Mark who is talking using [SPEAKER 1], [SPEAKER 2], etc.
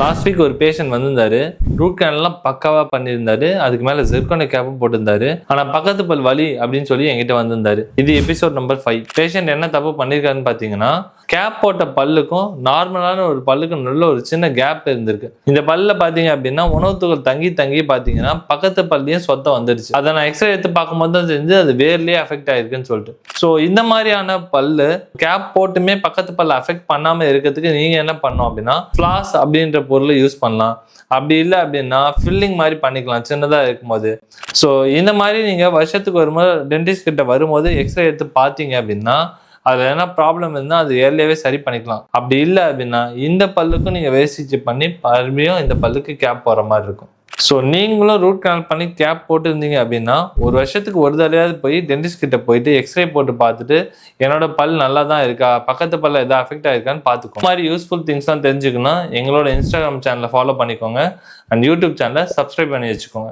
[SPEAKER 1] Last week ஒரு patient வந்திருந்தாரு. Root கேனல்லாம் பக்காவா பண்ணியிருந்தாரு. அதுக்கு மேல ஜிர்கோனியா கேப்பும் போட்டிருந்தாரு. ஆனா பக்கத்து பல் வலி அப்படின்னு சொல்லி என்கிட்ட வந்திருந்தாரு. இது எபிசோட் நம்பர் 5. பேஷண்ட் என்ன தப்பு பண்ணிருக்காருன்னு பாத்தீங்கன்னா, கேப் போட்ட பல்லுக்கும் நார்மலான ஒரு பல்லுக்கும் நல்ல ஒரு சின்ன கேப் இருந்திருக்கு. இந்த பல்ல பாத்தீங்க அப்படின்னா உணவுத்துகள் தங்கி தங்கி பாத்தீங்கன்னா பக்கத்து பல்லையும் சொத்தம் வந்துருச்சு. அதை நான் எக்ஸ்ரே எடுத்து பார்க்கும்போது தான் தெரிஞ்சு அது வேர்லயே அஃபெக்ட் ஆயிருக்குன்னு சொல்லிட்டு. ஸோ இந்த மாதிரியான பல்லு கேப் போட்டுமே பக்கத்து பல்ல அஃபெக்ட் பண்ணாம இருக்கிறதுக்கு நீங்க என்ன பண்ணணும் அப்படின்னா, ஃபிளாஸ் அப்படின்ற பொருளை யூஸ் பண்ணலாம். அப்படி இல்லை அப்படின்னா ஃபில்லிங் மாதிரி பண்ணிக்கலாம் சின்னதா இருக்கும்போது. ஸோ இந்த மாதிரி நீங்க வருஷத்துக்கு ஒரு முறை டென்டிஸ்ட் கிட்ட வரும்போது எக்ஸ்ரே எடுத்து பார்த்தீங்க அப்படின்னா அதுல என்ன ப்ராப்ளம் இருந்தால் அது ஏர்லியாவே சரி பண்ணிக்கலாம். அப்படி இல்லை அப்படின்னா இந்த பல்லுக்கும் நீங்க வேஸ்டிச்சு பண்ணி மறுபடியும் இந்த பல்லுக்கு கேப் போற மாதிரி இருக்கும். ஸோ நீங்களும் ரூட் கேனல் பண்ணி கேப் போட்டு இருந்தீங்க அப்படின்னா ஒரு வருஷத்துக்கு ஒரு தடவையாவது போய் டென்டிஸ்ட் கிட்ட போயிட்டு எக்ஸ்ரே போட்டு பார்த்துட்டு என்னோட பல் நல்லா தான் இருக்கா, பக்கத்து பல்ல எதாவது அஃபெக்ட் ஆயிருக்கான்னு பார்த்துக்கோ. இந்த மாதிரி யூஸ்ஃபுல் திங்ஸ்லாம் தெரிஞ்சுக்கணும். எங்களோட இன்ஸ்டாகிராம் சேனலை ஃபாலோ பண்ணிக்கோங்க அண்ட் யூடியூப் சேனலை சப்ஸ்கிரைப் பண்ணி வச்சுக்கோங்க.